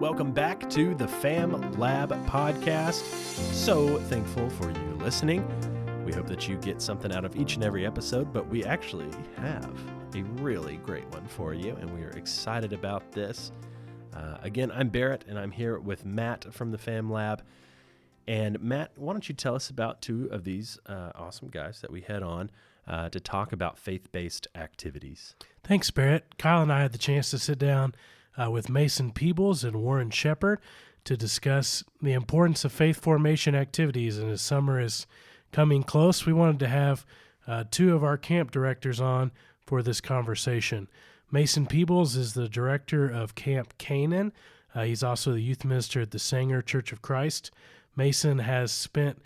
welcome back to the Fam Lab podcast. So thankful for you listening. We hope that you get something out of each and every episode, but we actually have a really great one for you, and we are excited about this. Again, I'm Barrett, and I'm here with Matt from the Fam Lab. And Matt, why don't you tell us about two of these awesome guys that we had on to talk about faith-based activities. Thanks, Barrett. Kyle and I had the chance to sit down with Mason Peebles and Warren Shepard to discuss the importance of faith formation activities. And as summer is coming close, we wanted to have two of our camp directors on for this conversation. Mason Peebles is the director of Camp Canaan. He's also the youth minister at the Sanger Church of Christ. Mason has spent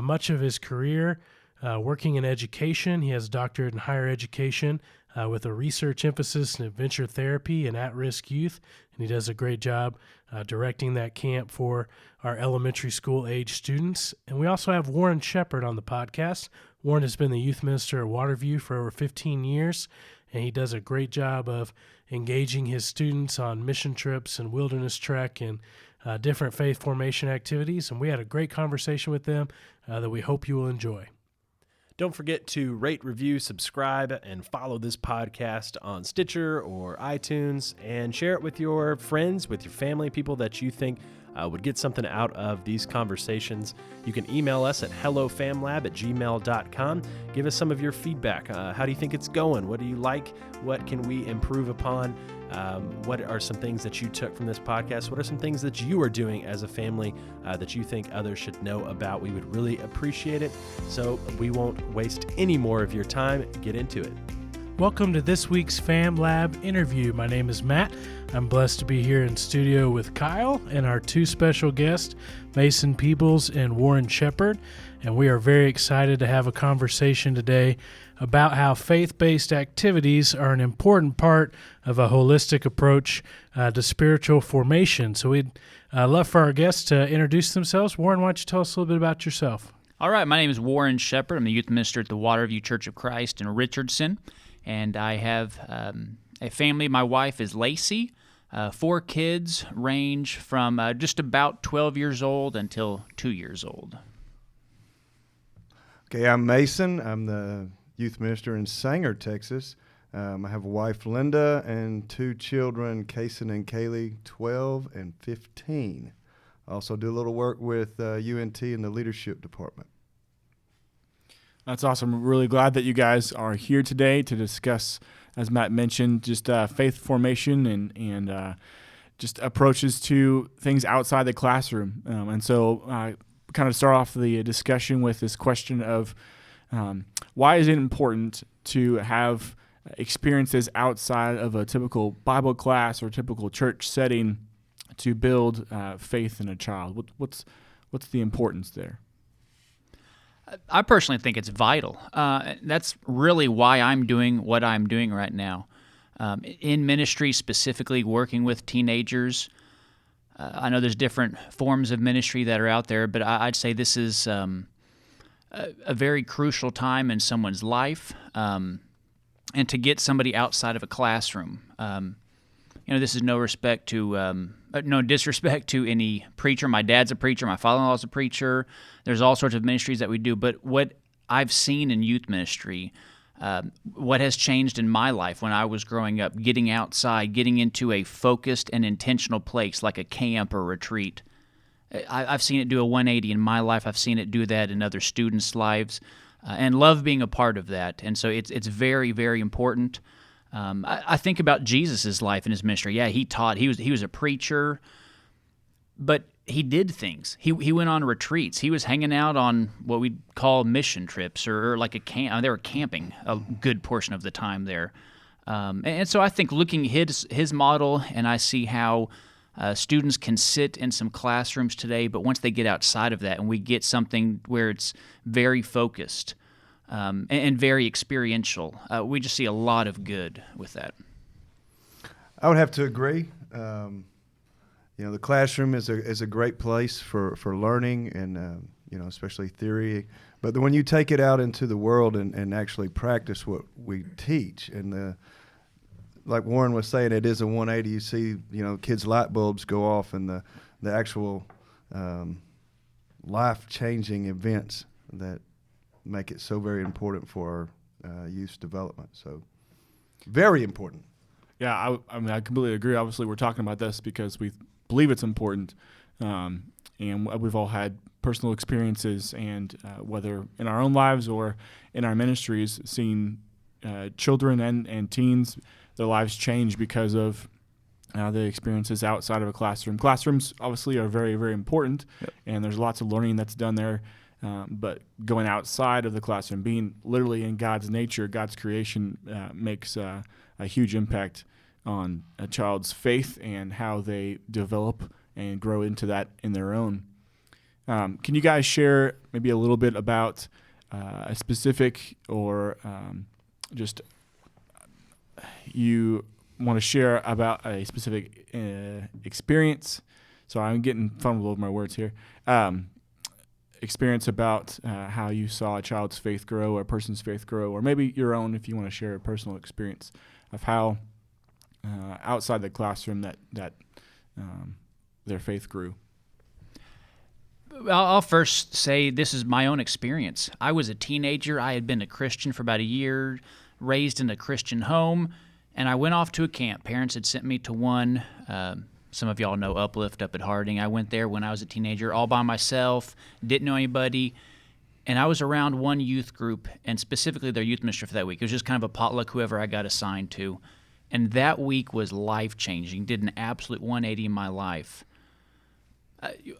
much of his career working in education. He has a doctorate in higher education with a research emphasis in adventure therapy and at-risk youth, and he does a great job directing that camp for our elementary school age students. And we also have Warren Shepard on the podcast. Warren has been the youth minister at Waterview for over 15 years, and he does a great job of engaging his students on mission trips and wilderness trek and different faith formation activities. And we had a great conversation with them that we hope you will enjoy. Don't forget to rate, review, subscribe, and follow this podcast on Stitcher or iTunes, and share it with your friends, with your family, people that you think would get something out of these conversations. You can email us at hellofamlab@gmail.com. Give us some of your feedback. How do you think it's going? What do you like? What can we improve upon? What are some things that you took from this podcast? What are some things that you are doing as a family that you think others should know about? We would really appreciate it. So we won't waste any more of your time. Get into it. Welcome to this week's Fam Lab interview. My name is Matt. I'm blessed to be here in studio with Kyle and our two special guests, Mason Peebles and Warren Shepard. And we are very excited to have a conversation today about how faith-based activities are an important part of a holistic approach to spiritual formation. So we'd love for our guests to introduce themselves. Warren, why don't you tell us a little bit about yourself? All right, my name is Warren Shepard. I'm the youth minister at the Waterview Church of Christ in Richardson, and I have a family. My wife is Lacey. 4 kids range from just about 12 years old until 2 years old. Okay, I'm Mason. I'm the youth minister in Sanger, Texas. I have a wife, Linda, and 2 children, Kason and Kaylee, 12 and 15. I also do a little work with UNT in the leadership department. That's awesome. I'm really glad that you guys are here today to discuss, as Matt mentioned, just faith formation and just approaches to things outside the classroom. And so kind of start off the discussion with this question of why is it important to have experiences outside of a typical Bible class or typical church setting to build faith in a child? What's the importance there? I personally think it's vital. That's really why I'm doing what I'm doing right now. In ministry, specifically working with teenagers, I know there's different forms of ministry that are out there, but I'd say this is a very crucial time in someone's life, and to get somebody outside of a classroom. This is no disrespect to any preacher. My dad's a preacher. My father-in-law's a preacher. There's all sorts of ministries that we do. But what I've seen in youth ministry, what has changed in my life when I was growing up, getting outside, getting into a focused and intentional place like a camp or retreat, I've seen it do a 180 in my life. I've seen it do that in other students' lives, and love being a part of that. And so it's very, very important. I think about Jesus' life and his ministry. Yeah, he taught. He was a preacher, but he did things. He went on retreats. He was hanging out on what we'd call mission trips or like a camp. They were camping a good portion of the time there. And so I think looking at his model, and I see how students can sit in some classrooms today, but once they get outside of that and we get something where it's very focused, and very experiential, we just see a lot of good with that. I would have to agree. The classroom is a great place for learning and especially theory. But when you take it out into the world and actually practice what we teach, and like Warren was saying, it is a 180. You see, kids' light bulbs go off, and the actual life-changing events that make it so very important for our youth development. So, very important. Yeah, I mean, I completely agree. Obviously, we're talking about this because we believe it's important, and we've all had personal experiences, and whether in our own lives or in our ministries, seeing children and teens, their lives change because of the experiences outside of a classroom. Classrooms obviously are very, very important, and there's lots of learning that's done there. But going outside of the classroom, being literally in God's nature, God's creation, makes a huge impact on a child's faith and how they develop and grow into that in their own. Can you guys share maybe a little bit about a specific or just you want to share about a specific experience? So I'm getting fumbled over my words here. Experience about how you saw a child's faith grow or a person's faith grow, or maybe your own if you want to share a personal experience of how outside the classroom that their faith grew. I'll first say this is my own experience. I was a teenager. I had been a Christian for about a year, raised in a Christian home, and I went off to a camp. Parents had sent me to one. Some of y'all know Uplift up at Harding. I went there when I was a teenager all by myself, didn't know anybody, and I was around one youth group, and specifically their youth minister for that week. It was just kind of a potluck, whoever I got assigned to. And that week was life-changing, did an absolute 180 in my life.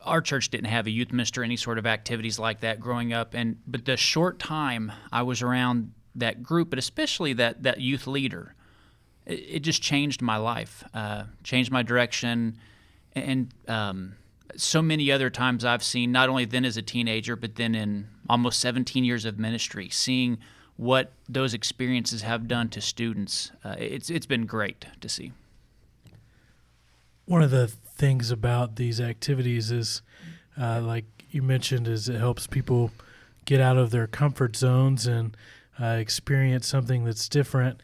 Our church didn't have a youth minister, any sort of activities like that growing up, but the short time I was around that group, but especially that youth leader, it just changed my life, changed my direction, and so many other times I've seen, not only then as a teenager, but then in almost 17 years of ministry, seeing what those experiences have done to students. It's been great to see. One of the things about these activities is, like you mentioned, is it helps people get out of their comfort zones and experience something that's different.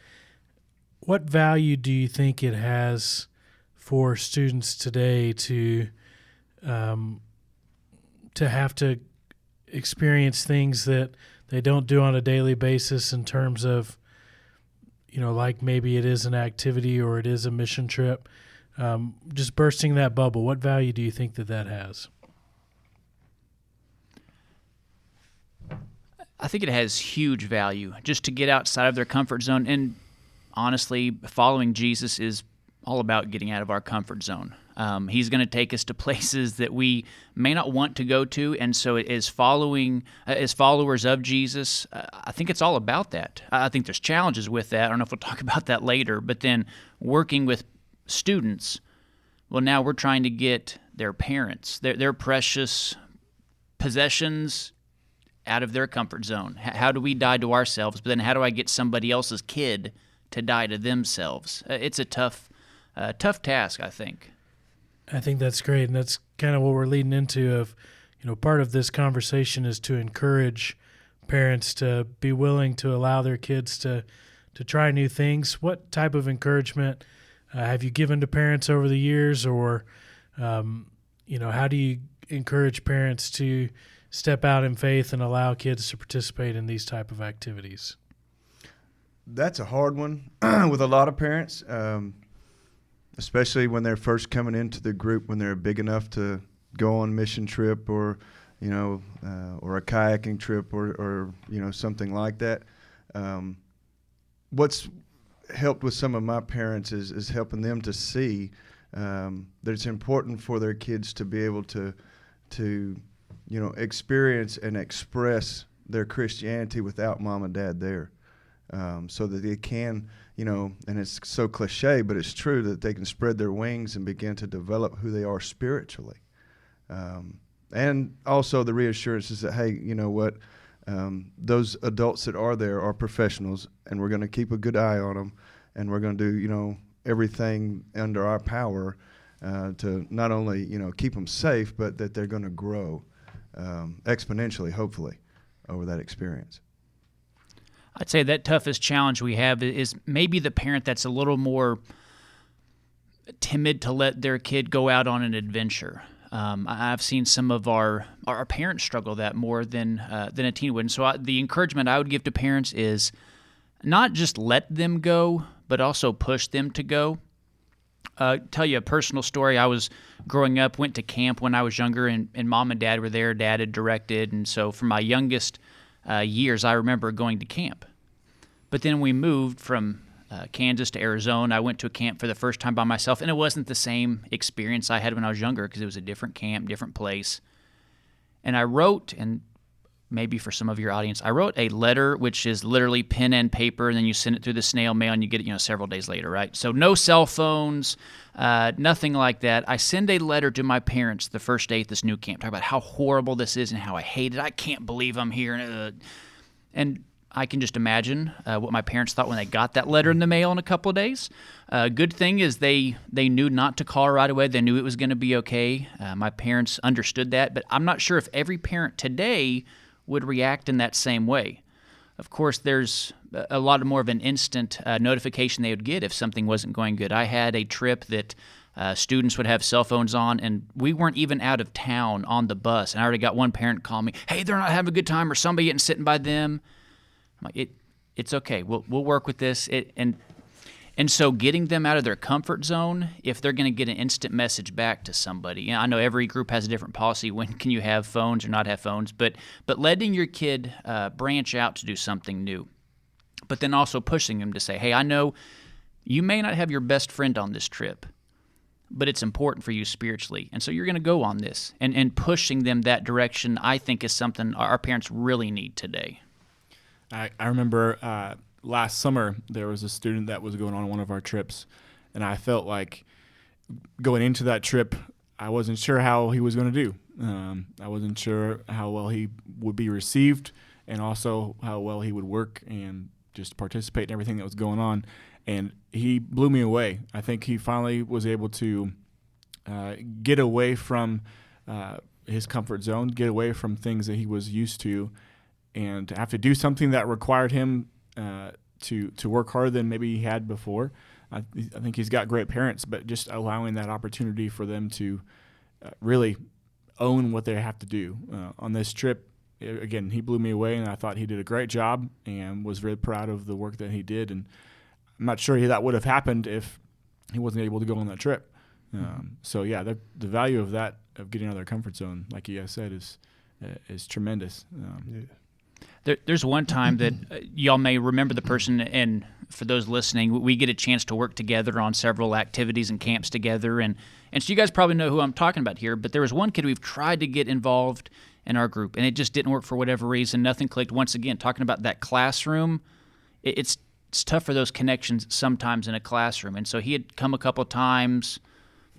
What value do you think it has for students today to have to experience things that they don't do on a daily basis in terms of, like maybe it is an activity or it is a mission trip? Just bursting that bubble, what value do you think that has? I think it has huge value just to get outside of their comfort zone. And honestly, following Jesus is all about getting out of our comfort zone. He's going to take us to places that we may not want to go to, and so as followers of Jesus, I think it's all about that. I think there's challenges with that. I don't know if we'll talk about that later, but then working with students, well, now we're trying to get their parents, their precious possessions out of their comfort zone. How do we die to ourselves, but then how do I get somebody else's kid to die to themselves? It's a tough task, I think. I think that's great, and that's kind of what we're leading into of, part of this conversation is to encourage parents to be willing to allow their kids to try new things. What type of encouragement have you given to parents over the years, or, how do you encourage parents to step out in faith and allow kids to participate in these type of activities? That's a hard one with a lot of parents. Especially when they're first coming into the group, when they're big enough to go on mission trip or a kayaking trip or something like that. What's helped with some of my parents is helping them to see that it's important for their kids to be able to experience and express their Christianity without mom and dad there. So that they can, and it's so cliche, but it's true, that they can spread their wings and begin to develop who they are spiritually. And also the reassurance is that, hey, you know what, those adults that are there are professionals, and we're going to keep a good eye on them, and we're going to do, everything under our power to not only, keep them safe, but that they're going to grow exponentially, hopefully, over that experience. I'd say that toughest challenge we have is maybe the parent that's a little more timid to let their kid go out on an adventure. I've seen some of our parents struggle that more than a teen would. And so the encouragement I would give to parents is not just let them go, but also push them to go. Tell you a personal story. I was growing up, went to camp when I was younger, and mom and dad were there. Dad had directed. And so for my youngest years, I remember going to camp. But then we moved from Kansas to Arizona. I went to a camp for the first time by myself, and it wasn't the same experience I had when I was younger because it was a different camp, different place. And I wrote, and maybe for some of your audience, I wrote a letter, which is literally pen and paper, and then you send it through the snail mail, and you get it, several days later, right? So no cell phones, nothing like that. I send a letter to my parents the first day at this new camp, talking about how horrible this is and how I hate it. I can't believe I'm here. And I can just imagine what my parents thought when they got that letter in the mail in a couple of days. Good thing is they knew not to call right away. They knew it was going to be okay. My parents understood that, but I'm not sure if every parent today would react in that same way. Of course, there's a lot more of an instant notification they would get if something wasn't going good. I had a trip that students would have cell phones on, and we weren't even out of town on the bus, and I already got one parent call me, hey, they're not having a good time, or somebody getting sitting by them. I'm like, it's okay. We'll work with this. And so getting them out of their comfort zone, if they're going to get an instant message back to somebody. I know every group has a different policy. When can you have phones or not have phones? But letting your kid branch out to do something new. But then also pushing them to say, hey, I know you may not have your best friend on this trip, but it's important for you spiritually. And so you're going to go on this. And pushing them that direction, I think, is something our parents really need today. I remember last summer there was a student that was going on one of our trips, and I felt like going into that trip, I wasn't sure how he was going to do. I wasn't sure how well he would be received and also how well he would work and just participate in everything that was going on. And he blew me away. I think he finally was able to get away from his comfort zone, get away from things that he was used to, and to have to do something that required him to work harder than maybe he had before. I think he's got great parents, but just allowing that opportunity for them to really own what they have to do. On this trip, again, he blew me away, and I thought he did a great job and was really proud of the work that he did. And I'm not sure that would have happened if he wasn't able to go on that trip. So, yeah, the value of that, of getting out of their comfort zone, like you guys said, is tremendous. There's one time that y'all may remember the person, and for those listening, we get a chance to work together on several activities and camps together, and so you guys probably know who I'm talking about here, but there was one kid we've tried to get involved in our group, and it just didn't work for whatever reason. Nothing clicked. Once again, talking about that classroom, it's tough for those connections sometimes in a classroom, and so he had come a couple of times,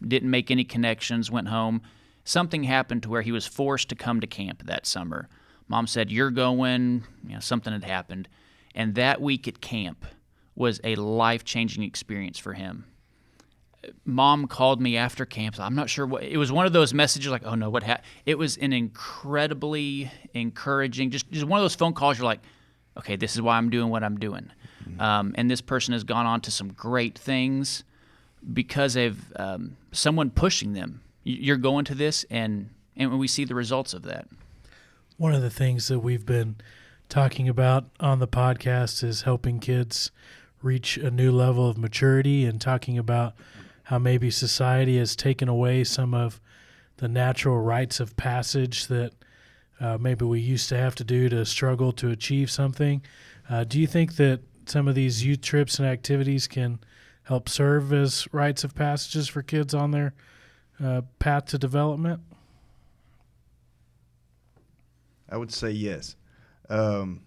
didn't make any connections, went home. Something happened to where he was forced to come to camp that summer. Mom said, you're going, something had happened. And that week at camp was a life-changing experience for him. Mom called me after camp. I'm not sure what, it was one of those messages like, oh no, what happened? It was an incredibly encouraging, just one of those phone calls you're like, okay, this is why I'm doing what I'm doing. And this person has gone on to some great things because of someone pushing them. You're going to this, and we see the results of that. One of the things that we've been talking about on the podcast is helping kids reach a new level of maturity and talking about how maybe society has taken away some of the natural rites of passage that maybe we used to have to do to struggle to achieve something. Do you think that some of these youth trips and activities can help serve as rites of passages for kids on their path to development? I would say yes. Some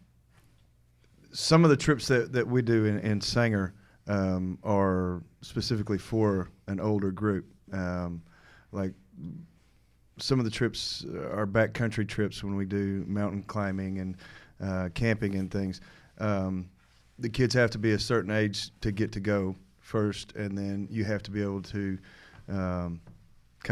of the trips that we do in Sanger are specifically for an older group. Like some of the trips are backcountry trips when we do mountain climbing and camping and things. The kids have to be a certain age to get to go first, and then you have to be able to kind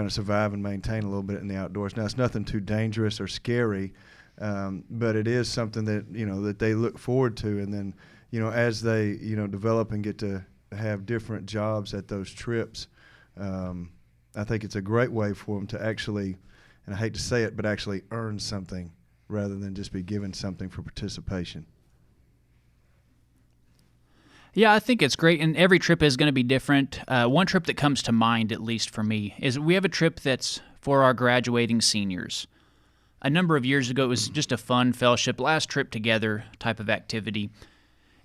of survive and maintain a little bit in the outdoors. Now, it's nothing too dangerous or scary, But it is something that, that they look forward to. And then, as they, develop and get to have different jobs at those trips, I think it's a great way for them to actually, and I hate to say it, but actually earn something rather than just be given something for participation. Yeah, I think it's great, and every trip is going to be different. One trip that comes to mind, at least for me, is we have a trip that's for our graduating seniors. A number of years ago, it was just a fun fellowship, last trip together type of activity.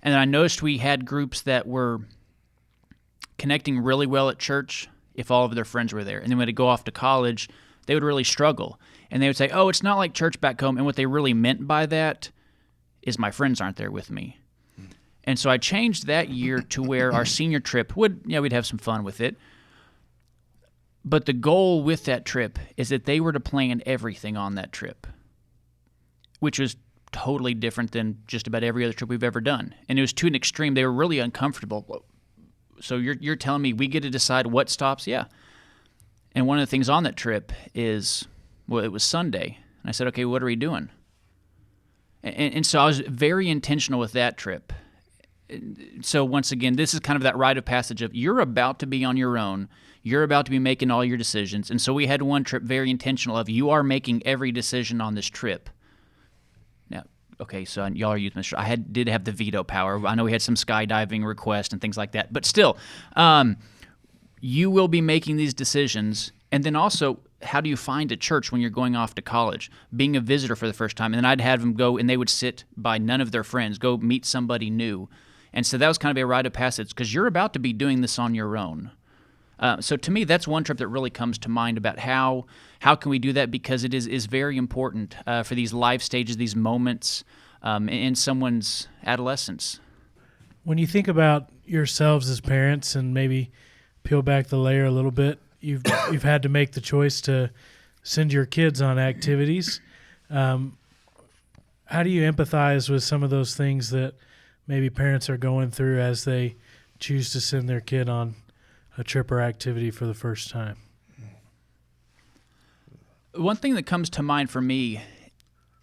And I noticed we had groups that were connecting really well at church if all of their friends were there. And then when they go off to college, they would really struggle. And they would say, oh, it's not like church back home. And what they really meant by that is my friends aren't there with me. And so I changed that year to where our senior trip we'd have some fun with it. But the goal with that trip is that they were to plan everything on that trip, which was totally different than just about every other trip we've ever done. And it was to an extreme. They were really uncomfortable. So you're telling me we get to decide what stops? Yeah. And one of the things on that trip is, it was Sunday. And I said, okay, what are we doing? And so I was very intentional with that trip. So once again, this is kind of that rite of passage of you're about to be on your own. You're about to be making all your decisions. And so we had one trip very intentional of you are making every decision on this trip. Now, okay, so y'all are youth minister. I did have the veto power. I know we had some skydiving requests and things like that. But still, you will be making these decisions. And then also, how do you find a church when you're going off to college, being a visitor for the first time? And then I'd have them go, and they would sit by none of their friends, go meet somebody new. And so that was kind of a rite of passage because you're about to be doing this on your own. So to me, that's one trip that really comes to mind about how can we do that, because it is very important for these life stages, these moments in someone's adolescence. When you think about yourselves as parents and maybe peel back the layer a little bit, you've had to make the choice to send your kids on activities. How do you empathize with some of those things that maybe parents are going through as they choose to send their kid on a trip or activity for the first time? One thing that comes to mind for me,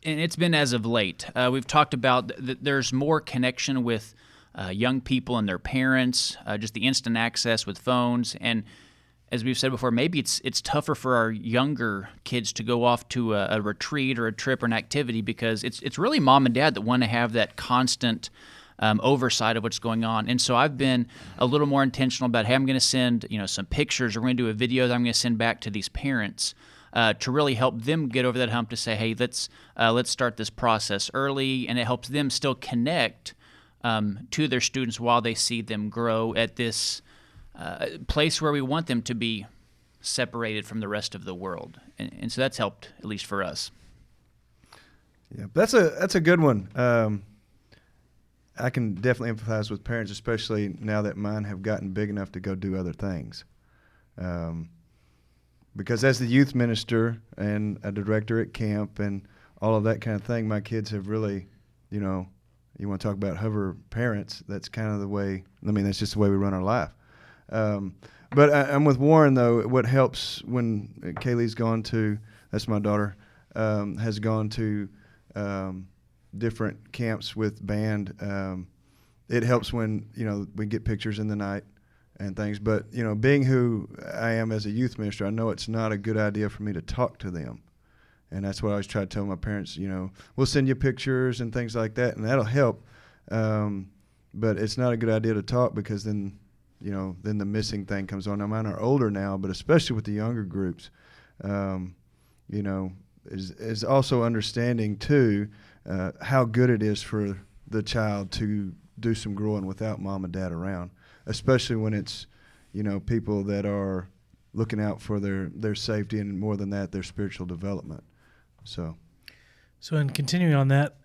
and it's been as of late, we've talked about that there's more connection with young people and their parents, just the instant access with phones. And as we've said before, maybe it's tougher for our younger kids to go off to a retreat or a trip or an activity because it's really mom and dad that want to have that constant oversight of what's going on. And so I've been a little more intentional about, hey, I'm going to send some pictures, or we're going to do a video that I'm going to send back to these parents to really help them get over that hump to say, hey, let's start this process early, and it helps them still connect to their students while they see them grow at this place where we want them to be separated from the rest of the world. And so that's helped, at least for us. Yeah, that's a good one. I can definitely empathize with parents, especially now that mine have gotten big enough to go do other things. Because as the youth minister and a director at camp and all of that kind of thing, my kids have really, you want to talk about hover parents, that's kind of the way, that's just the way we run our life. But I'm with Warren, though. What helps when Kaylee's gone to, that's my daughter, has gone to different camps with band. It helps when, we get pictures in the night and things. But, being who I am as a youth minister, I know it's not a good idea for me to talk to them. And that's what I always try to tell my parents, we'll send you pictures and things like that, and that'll help. But it's not a good idea to talk because then the missing thing comes on. Now, mine are older now, but especially with the younger groups, is also understanding, too, how good it is for the child to do some growing without mom and dad around, especially when it's, people that are looking out for their safety and, more than that, their spiritual development. So in continuing on that,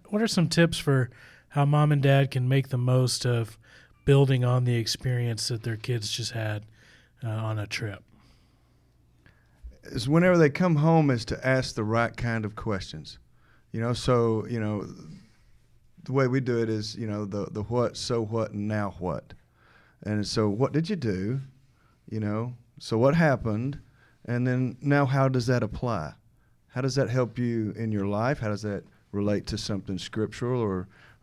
what are some tips for how mom and dad can make the most of building on the experience that their kids just had on a trip? Is whenever they come home is to ask the right kind of questions. The way we do it is, the what, so what, and now what. And so what did you do? So what happened? And then now how does that apply? how does that help you in your life? How does that relate to something scriptural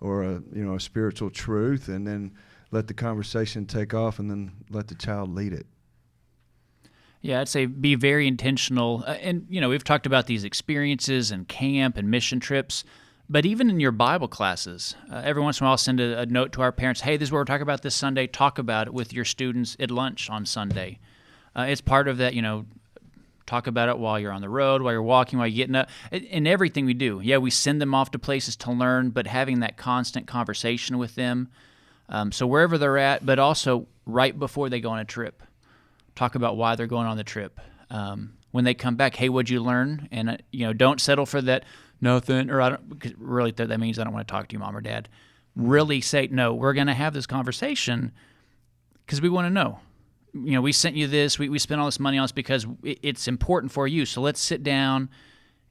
or a spiritual truth? And then let the conversation take off, and then let the child lead it. Yeah, I'd say be very intentional. And, we've talked about these experiences and camp and mission trips, but even in your Bible classes, every once in a while I'll send a note to our parents, hey, this is what we're talking about this Sunday. Talk about it with your students at lunch on Sunday. It's part of that, talk about it while you're on the road, while you're walking, while you're getting up, in everything we do. Yeah, we send them off to places to learn, but having that constant conversation with them. So wherever they're at, but also right before they go on a trip. Talk about why they're going on the trip. When they come back, hey, what'd you learn? And don't settle for that nothing, or I don't. Because really, that means I don't want to talk to you, Mom or Dad. Really say no. We're going to have this conversation because we want to know. We sent you this. We spent all this money on this because it's important for you. So let's sit down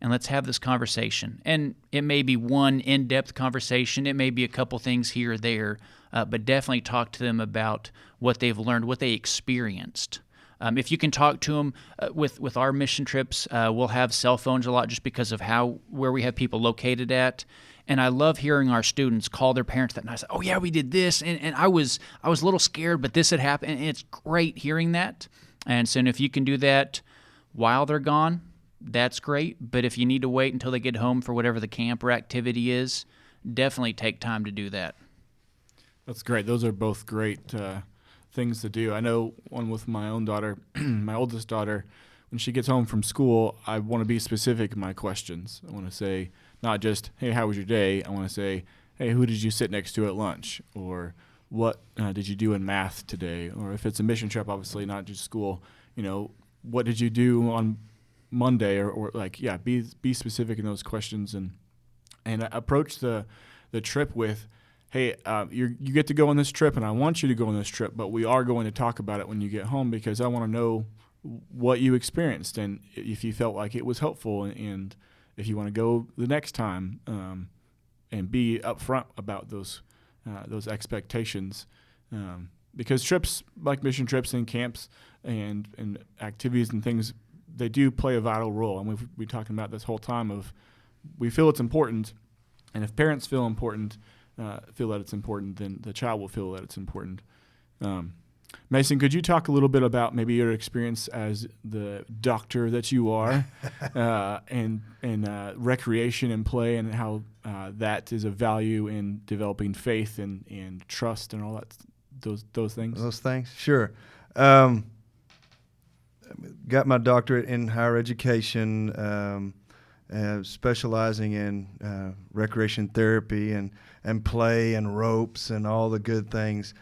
and let's have this conversation. And it may be one in-depth conversation. It may be a couple things here or there, but definitely talk to them about what they've learned, what they experienced. If you can talk to them with our mission trips, we'll have cell phones a lot just because of where we have people located at. And I love hearing our students call their parents that night and say, oh, yeah, we did this. And I was a little scared, but this had happened. And it's great hearing that. And so if you can do that while they're gone, that's great. But if you need to wait until they get home for whatever the camp or activity is, definitely take time to do that. That's great. Those are both great things to do. I know one with my own daughter, my oldest daughter, when she gets home from school, I want to be specific in my questions. I want to say not just, hey, how was your day? I want to say, hey, who did you sit next to at lunch? Or what did you do in math today? Or if it's a mission trip, obviously not just school, what did you do on Monday? Or be specific in those questions and approach the trip with, hey, you get to go on this trip, and I want you to go on this trip, but we are going to talk about it when you get home because I want to know what you experienced and if you felt like it was helpful and if you want to go the next time, and be upfront about those expectations. Because trips, like mission trips and camps and activities and things, they do play a vital role. And we've been talking about this whole time of we feel it's important, and if parents feel that it's important, then the child will feel that it's important. Mason, could you talk a little bit about maybe your experience as the doctor that you are, and recreation and play, and how that is a value in developing faith and trust and all that, those things? Those things, sure. Got my doctorate in higher education, specializing in recreation therapy and play and ropes and all the good things.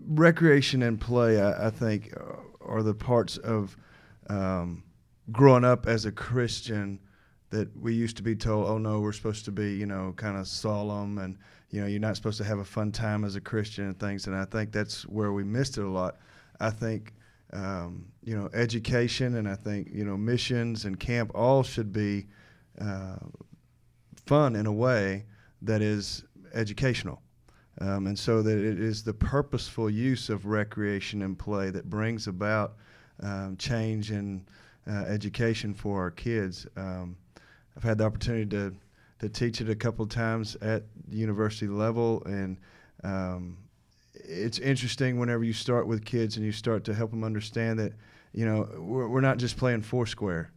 Recreation and play, I think, are the parts of growing up as a Christian that we used to be told, oh, no, we're supposed to be, kind of solemn and, you're not supposed to have a fun time as a Christian and things. And I think that's where we missed it a lot. I think, education and I think, missions and camp all should be fun in a way that is educational. And so that it is the purposeful use of recreation and play that brings about change in education for our kids. I've had the opportunity to teach it a couple of times at the university level, and it's interesting whenever you start with kids and you start to help them understand that, we're not just playing Foursquare,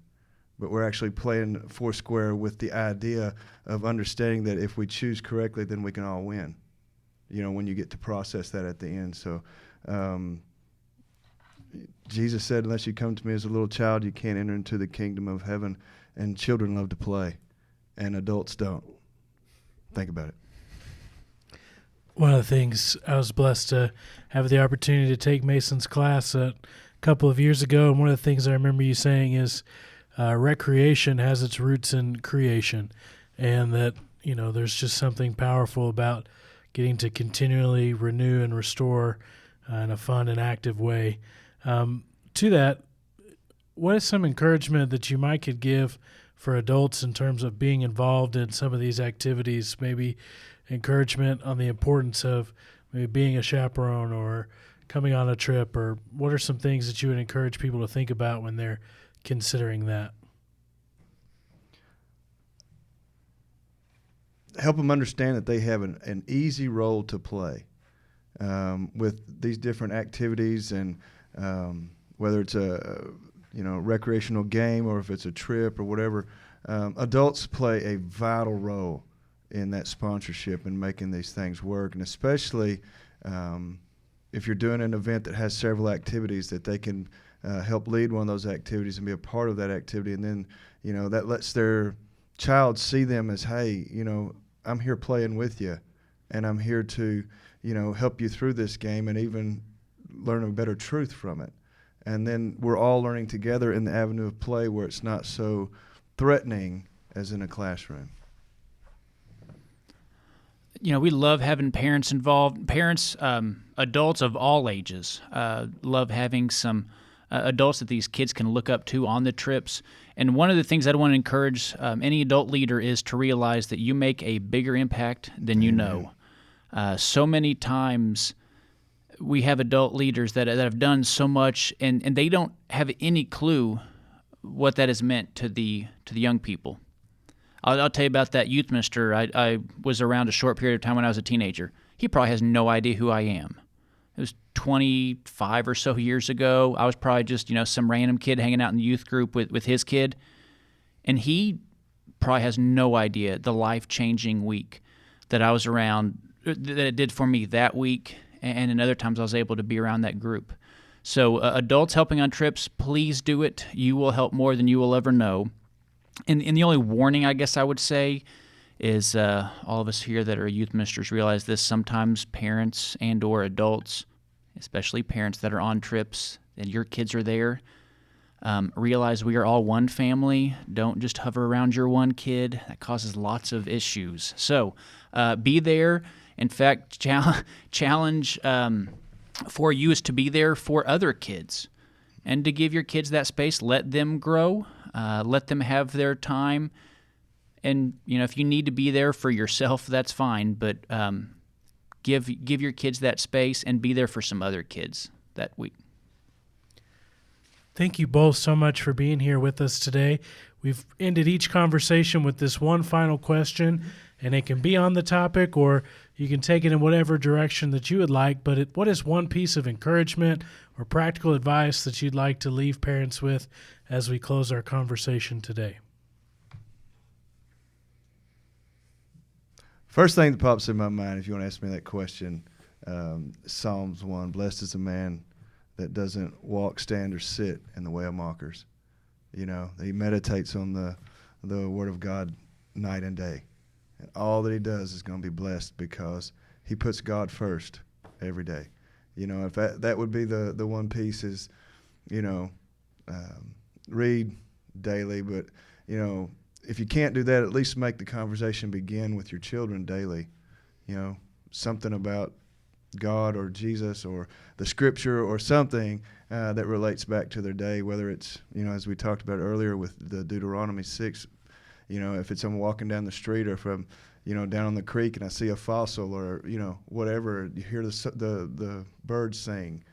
but we're actually playing Foursquare with the idea of understanding that if we choose correctly, then we can all win. When you get to process that at the end. So Jesus said, unless you come to me as a little child, you can't enter into the kingdom of heaven. And children love to play, and adults don't. Think about it. One of the things, I was blessed to have the opportunity to take Mason's class a couple of years ago, and one of the things I remember you saying is recreation has its roots in creation, and that, there's just something powerful about getting to continually renew and restore in a fun and active way. To that, what is some encouragement that you might could give for adults in terms of being involved in some of these activities, maybe encouragement on the importance of maybe being a chaperone or coming on a trip, or what are some things that you would encourage people to think about when they're considering that? Help them understand that they have an easy role to play with these different activities, and whether it's a recreational game or if it's a trip or whatever. Adults play a vital role in that sponsorship and making these things work, and especially if you're doing an event that has several activities, that they can help lead one of those activities and be a part of that activity, and then that lets their child see them as, hey, I'm here playing with you, and I'm here to help you through this game and even learn a better truth from it. And then we're all learning together in the avenue of play where it's not so threatening as in a classroom. We love having parents involved. Parents, adults of all ages, love having some adults that these kids can look up to on the trips. And one of the things I'd want to encourage any adult leader is to realize that you make a bigger impact than you know. So many times we have adult leaders that have done so much, and they don't have any clue what that has meant to the young people. I'll tell you about that youth minister. I was around a short period of time when I was a teenager. He probably has no idea who I am. It was 25 or so years ago. I was probably just some random kid hanging out in the youth group with his kid, and he probably has no idea the life-changing week that I was around, that it did for me that week, and in other times I was able to be around that group. So adults helping on trips, please do it. You will help more than you will ever know. And the only warning, I guess I would say, is all of us here that are youth ministers realize this. Sometimes parents and or adults, especially parents that are on trips and your kids are there, realize we are all one family. Don't just hover around your one kid. That causes lots of issues. So be there. In fact, challenge for you is to be there for other kids and to give your kids that space. Let them grow. Let them have their time. And, if you need to be there for yourself, that's fine. But give your kids that space and be there for some other kids that week. Thank you both so much for being here with us today. We've ended each conversation with this one final question, and it can be on the topic or you can take it in whatever direction that you would like. But what is one piece of encouragement or practical advice that you'd like to leave parents with as we close our conversation today? First thing that pops in my mind, if you want to ask me that question, Psalms 1, blessed is the man that doesn't walk, stand, or sit in the way of mockers. He meditates on the Word of God night and day. And all that he does is going to be blessed because he puts God first every day. If that would be the one piece is, read daily. But, if you can't do that, at least make the conversation begin with your children daily. Something about God or Jesus or the Scripture or something that relates back to their day, whether it's, as we talked about earlier with the Deuteronomy 6, if it's I'm walking down the street or from, down on the creek and I see a fossil or, whatever, you hear the birds sing,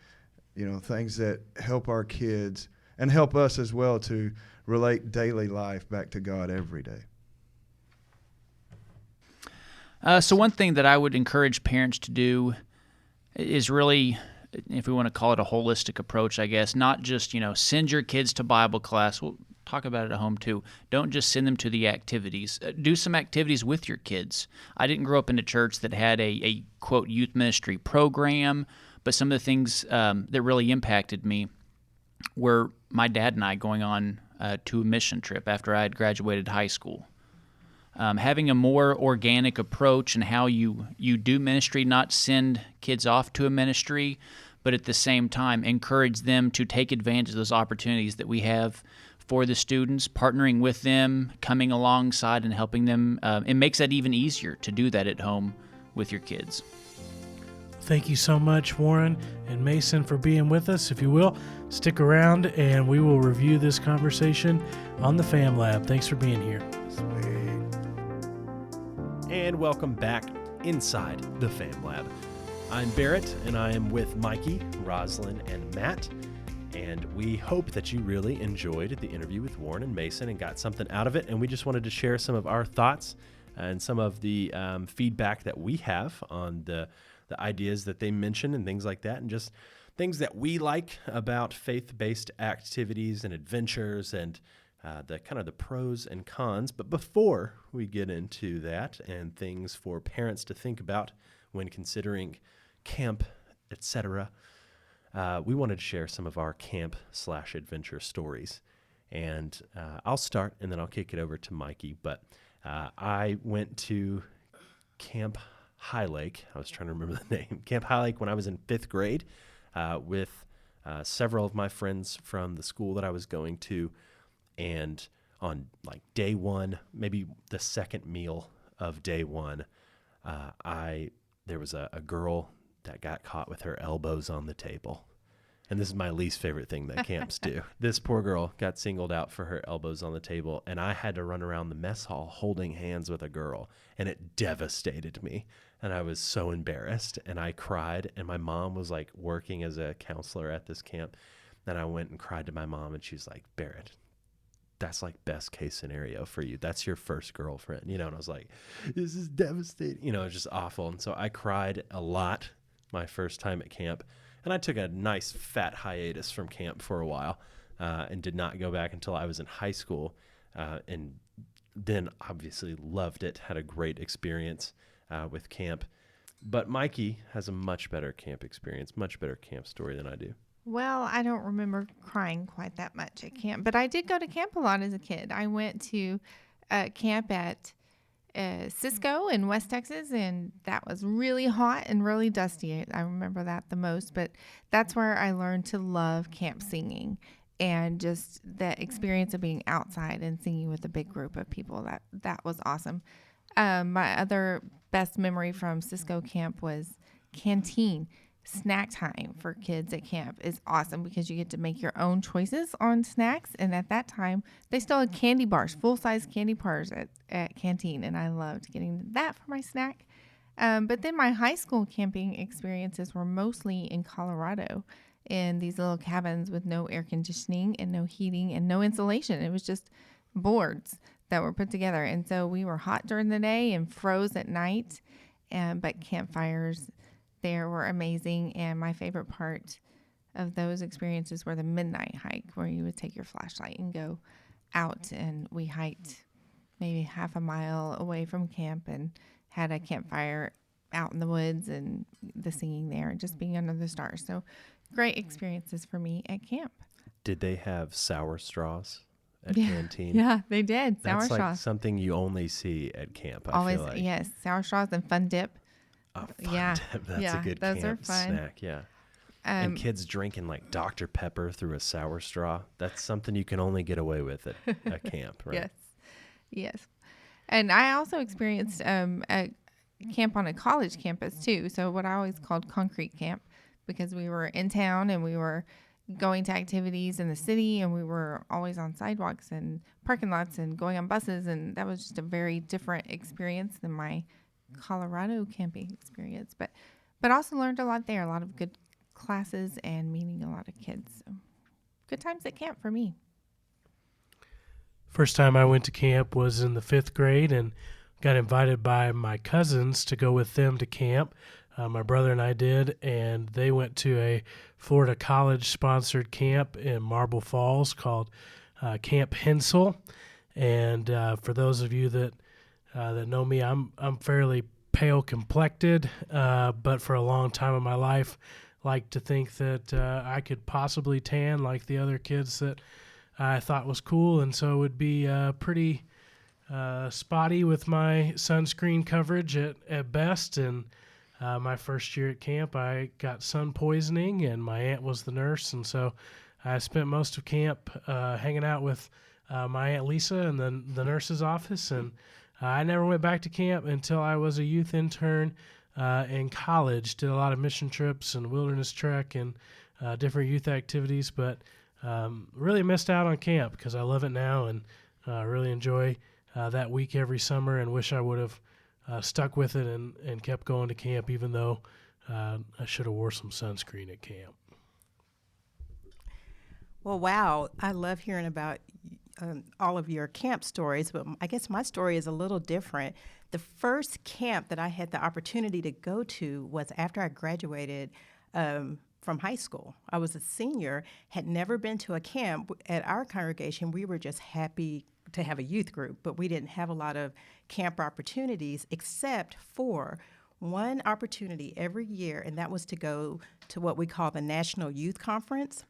things that help our kids and help us as well to relate daily life back to God every day. So one thing that I would encourage parents to do is really, if we want to call it a holistic approach, I guess, not just, send your kids to Bible class. We'll talk about it at home too. Don't just send them to the activities. Do some activities with your kids. I didn't grow up in a church that had a quote, youth ministry program, but some of the things that really impacted me were my dad and I going on to a mission trip after I had graduated high school. Having a more organic approach in how you do ministry, not send kids off to a ministry, but at the same time encourage them to take advantage of those opportunities that we have for the students, partnering with them, coming alongside and helping them. It makes that even easier to do that at home with your kids. Thank you so much, Warren and Mason, for being with us. If you will, stick around and we will review this conversation on the Fam Lab. Thanks for being here. And welcome back inside the Fam Lab. I'm Barrett, and I am with Mikey, Roslyn, and Matt. And we hope that you really enjoyed the interview with Warren and Mason and got something out of it. And we just wanted to share some of our thoughts and some of the feedback that we have on the ideas that they mentioned and things like that, and just things that we like about faith-based activities and adventures and the kind of the pros and cons. But before we get into that and things for parents to think about when considering camp, etc., we wanted to share some of our camp/adventure stories. And I'll start, and then I'll kick it over to Mikey. But I went to Camp High Lake. I was trying to remember the name. Camp High Lake when I was in 5th grade with several of my friends from the school that I was going to. And on like day one, maybe the second meal of day one, there was a girl that got caught with her elbows on the table. And this is my least favorite thing that camps do. This poor girl got singled out for her elbows on the table, and I had to run around the mess hall holding hands with a girl, and it devastated me. And I was so embarrassed, and I cried, and my mom was like working as a counselor at this camp. And I went and cried to my mom, and she's like, Barrett, that's like best case scenario for you. That's your first girlfriend, and I was like, this is devastating. It was just awful. And so I cried a lot my first time at camp. And I took a nice fat hiatus from camp for a while and did not go back until I was in high school. And then obviously loved it, had a great experience with camp. But Mikey has a much better camp experience, much better camp story than I do. Well, I don't remember crying quite that much at camp, but I did go to camp a lot as a kid. I went to camp at Cisco in West Texas, and that was really hot and really dusty. I remember that the most, but that's where I learned to love camp singing and just the experience of being outside and singing with a big group of people. That was awesome. My other best memory from Cisco camp was canteen. Snack time for kids at camp is awesome because you get to make your own choices on snacks. And at that time, they still had candy bars, full-size candy bars at canteen. And I loved getting that for my snack. But then my high school camping experiences were mostly in Colorado in these little cabins with no air conditioning and no heating and no insulation. It was just boards that were put together. And so we were hot during the day and froze at night. But campfires there were amazing, and my favorite part of those experiences were the midnight hike, where you would take your flashlight and go out, and we hiked maybe half a mile away from camp and had a campfire out in the woods, and the singing there and just being under the stars. So great experiences for me at camp. Did they have sour straws at canteen? Yeah, they did. That's Sour like straws. something you only see at camp, I feel like. Yes, sour straws and fun dip. Oh, fun dip. That's a good those camp are fun. snack, yeah. And kids drinking like Dr. Pepper through a sour straw. That's something you can only get away with at a camp, right? Yes. And I also experienced a camp on a college campus too. So what I always called concrete camp, because we were in town and we were going to activities in the city, and we were always on sidewalks and parking lots and going on buses. And that was just a very different experience than my Colorado camping experience, but also learned a lot there, a lot of good classes and meeting a lot of kids. So good times at camp for me. First time I went to camp was in the 5th grade and got invited by my cousins to go with them to camp. My brother and I did, and they went to a Florida college sponsored camp in Marble Falls called Camp Hensel. And for those of you that know me, I'm fairly pale complected, but for a long time in my life, like to think that I could possibly tan like the other kids that I thought was cool, and so it would be pretty spotty with my sunscreen coverage at best. And my first year at camp, I got sun poisoning, and my aunt was the nurse, and so I spent most of camp hanging out with my Aunt Lisa in the nurse's office, and I never went back to camp until I was a youth intern in college. Did a lot of mission trips and wilderness trek and different youth activities, but really missed out on camp because I love it now and really enjoy that week every summer, and wish I would have stuck with it and kept going to camp, even though I should have wore some sunscreen at camp. Well, wow. I love hearing about all of your camp stories, but I guess my story is a little different. The first camp that I had the opportunity to go to was after I graduated from high school. I was a senior, had never been to a camp. At our congregation, we were just happy to have a youth group, but we didn't have a lot of camp opportunities except for one opportunity every year, and that was to go to what we call the National Youth Conference.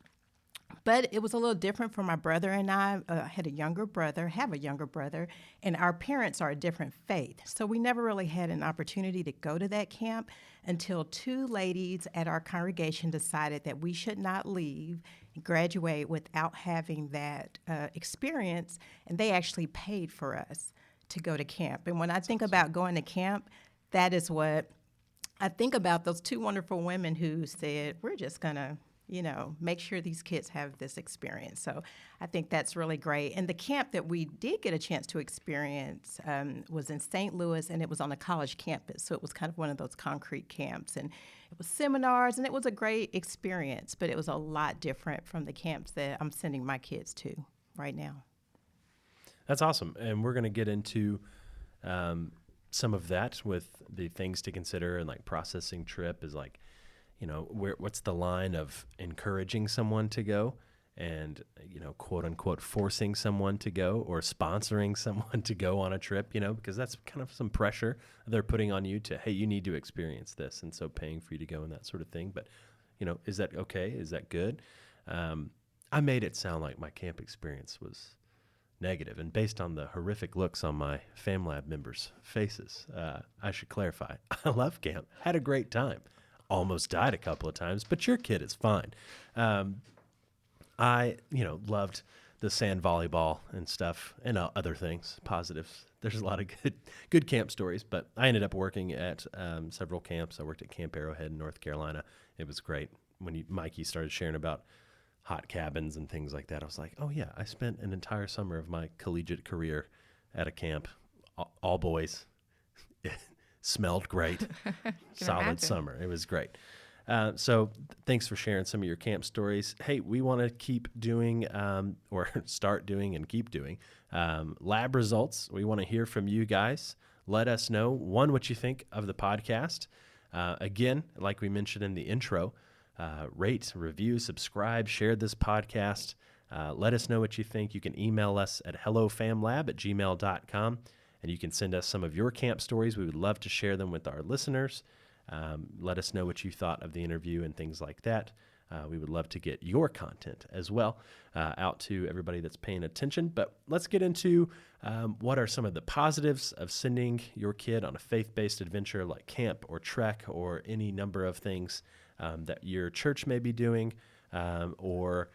But it was a little different for my brother and I. Had a younger brother, have a younger brother, and our parents are a different faith. So we never really had an opportunity to go to that camp until two ladies at our congregation decided that we should not leave and graduate without having that experience, and they actually paid for us to go to camp. And when I think about going to camp, that is what I think about, those two wonderful women who said, we're just going to make sure these kids have this experience. So I think that's really great. And the camp that we did get a chance to experience was in St. Louis, and it was on a college campus. So it was kind of one of those concrete camps. And it was seminars, and it was a great experience, but it was a lot different from the camps that I'm sending my kids to right now. That's awesome. And we're going to get into some of that with the things to consider, and like processing trip is like, what's the line of encouraging someone to go and, quote unquote, forcing someone to go, or sponsoring someone to go on a trip, because that's kind of some pressure they're putting on you to, hey, you need to experience this. And so paying for you to go and that sort of thing. But, is that okay? Is that good? I made it sound like my camp experience was negative. And based on the horrific looks on my FamLab members' faces, I should clarify. I love camp. Had a great time. Almost died a couple of times, but your kid is fine. I, loved the sand volleyball and stuff, and other things, positives. There's a lot of good camp stories, but I ended up working at several camps. I worked at Camp Arrowhead in North Carolina. It was great. When Mikey started sharing about hot cabins and things like that, I was like, oh yeah, I spent an entire summer of my collegiate career at a camp, all boys. Smelled great. Solid imagine. Summer. It was great. So thanks for sharing some of your camp stories. Hey, we want to keep doing or start doing and keep doing lab results. We want to hear from you guys. Let us know, one, what you think of the podcast. Again, like we mentioned in the intro, rate, review, subscribe, share this podcast. Let us know what you think. You can email us at hellofamlab@gmail.com. And you can send us some of your camp stories. We would love to share them with our listeners. Let us know what you thought of the interview and things like that. We would love to get your content as well out to everybody that's paying attention. But let's get into what are some of the positives of sending your kid on a faith-based adventure like camp or trek or any number of things that your church may be doing or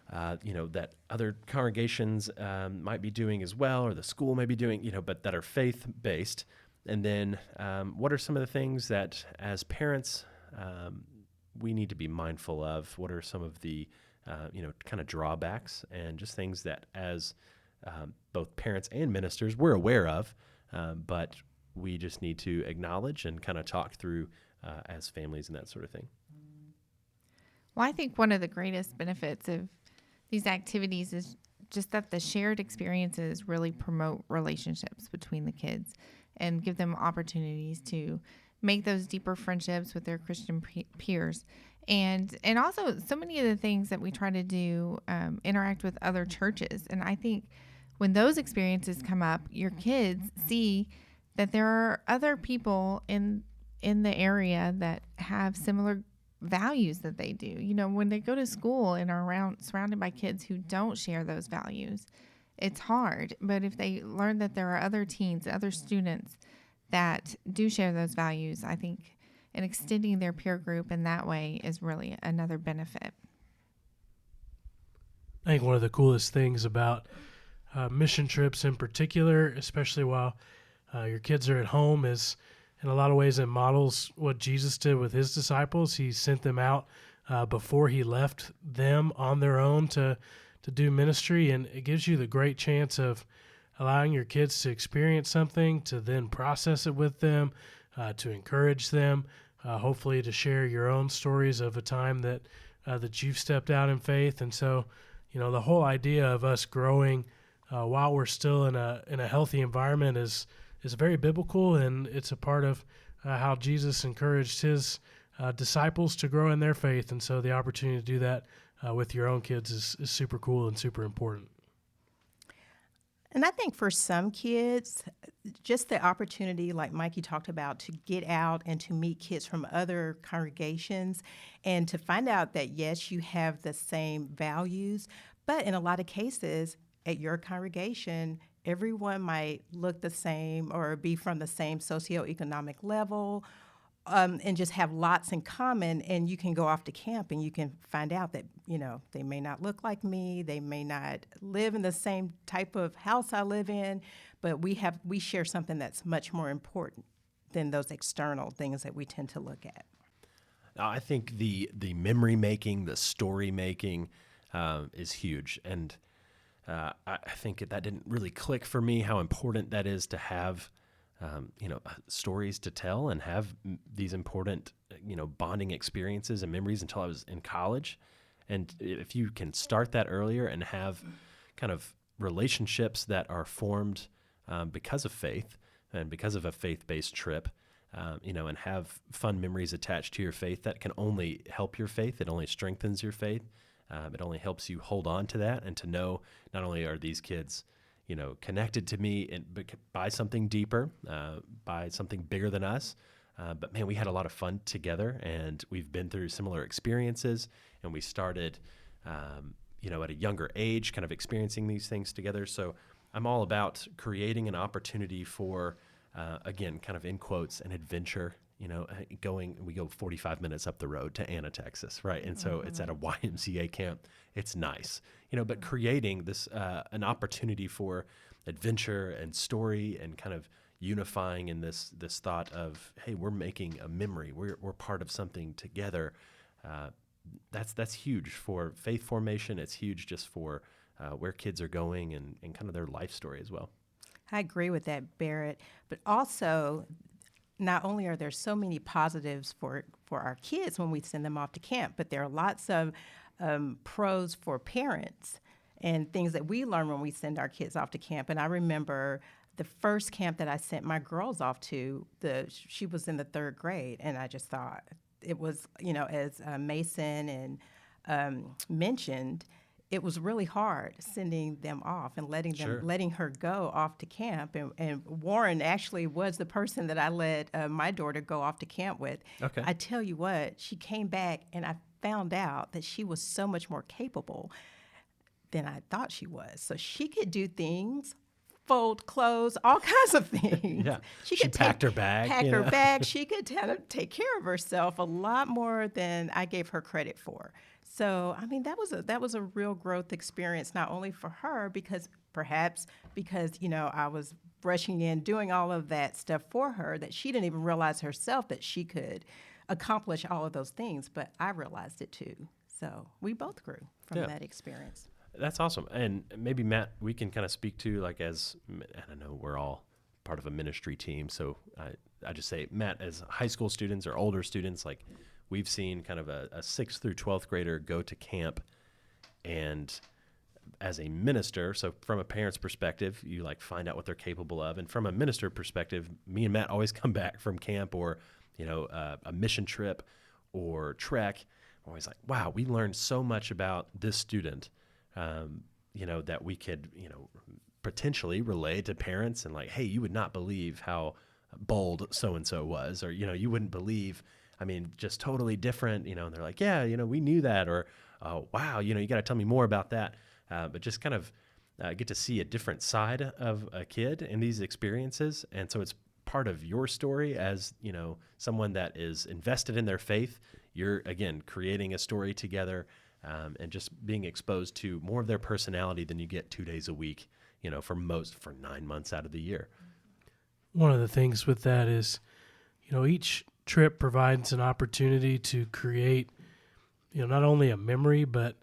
that other congregations might be doing as well, or the school may be doing, but that are faith-based. And then what are some of the things that as parents we need to be mindful of? What are some of the, kind of drawbacks and just things that as both parents and ministers we're aware of, but we just need to acknowledge and kind of talk through as families and that sort of thing? Well, I think one of the greatest benefits of these activities is just that the shared experiences really promote relationships between the kids and give them opportunities to make those deeper friendships with their Christian peers. And also so many of the things that we try to do interact with other churches. And I think when those experiences come up, your kids see that there are other people in the area that have similar values that they do. When they go to school and are surrounded by kids who don't share those values, it's hard. But if they learn that there are other teens, other students that do share those values, I think and extending their peer group in that way is really another benefit. I think one of the coolest things about mission trips in particular, especially while your kids are at home, is in a lot of ways it models what Jesus did with his disciples. He sent them out before he left them on their own to do ministry, and it gives you the great chance of allowing your kids to experience something, to then process it with them, to encourage them, hopefully to share your own stories of a time that you've stepped out in faith. And so the whole idea of us growing while we're still in a healthy environment is very biblical, and it's a part of how Jesus encouraged his disciples to grow in their faith. And so the opportunity to do that with your own kids is super cool and super important. And I think for some kids, just the opportunity, like Mikey talked about, to get out and to meet kids from other congregations and to find out that, yes, you have the same values, but in a lot of cases at your congregation, everyone might look the same or be from the same socioeconomic level, and just have lots in common. And you can go off to camp and you can find out that, they may not look like me, they may not live in the same type of house I live in, but we share something that's much more important than those external things that we tend to look at. I think the memory making, the story making is huge. And I think that didn't really click for me, how important that is to have stories to tell and have these important, bonding experiences and memories until I was in college. And if you can start that earlier and have kind of relationships that are formed because of faith and because of a faith-based trip, and have fun memories attached to your faith, that can only help your faith. It only strengthens your faith. It only helps you hold on to that and to know not only are these kids connected to me by something deeper, by something bigger than us. But man, we had a lot of fun together, and we've been through similar experiences, and we started, at a younger age, kind of experiencing these things together. So I'm all about creating an opportunity for, again, kind of in quotes, an adventure. We go 45 minutes up the road to Anna, Texas, right? And so it's at a YMCA camp. It's nice, but creating this, an opportunity for adventure and story and kind of unifying in this thought of, hey, we're making a memory. We're part of something together. That's huge for faith formation. It's huge just for where kids are going and kind of their life story as well. I agree with that, Barrett. But also, not only are there so many positives for our kids when we send them off to camp, but there are lots of pros for parents and things that we learn when we send our kids off to camp. And I remember the first camp that I sent my girls off to, she was in the 3rd grade, and I just thought it was, as Mason and mentioned, it was really hard sending them off and letting her go off to camp. And Warren actually was the person that I let my daughter go off to camp with. Okay. I tell you what, she came back and I found out that she was so much more capable than I thought she was. So she could do things, fold clothes, all kinds of things. Yeah. She packed her bag. Her bag. She could take care of herself a lot more than I gave her credit for. So, that was a real growth experience, not only for her, because I was rushing in, doing all of that stuff for her, that she didn't even realize herself that she could accomplish all of those things, but I realized it too. So we both grew from that experience. That's awesome. And maybe, Matt, we can kind of speak to, like, as, I don't know, we're all part of a ministry team. So I just say, Matt, as high school students or older students, like, we've seen kind of a 6th through 12th grader go to camp, and as a minister, so from a parent's perspective, you like find out what they're capable of. And from a minister perspective, me and Matt always come back from camp or, a mission trip or trek. I'm always like, wow, we learned so much about this student, that we could, potentially relay to parents and like, hey, you would not believe how bold so-and-so was, or, you wouldn't believe, just totally different, and they're like, yeah, we knew that, or, wow, you got to tell me more about that. But just kind of get to see a different side of a kid in these experiences. And so it's part of your story as, someone that is invested in their faith. You're, again, creating a story together, and just being exposed to more of their personality than you get 2 days a week, for 9 months out of the year. One of the things with that is, each trip provides an opportunity to create, not only a memory, but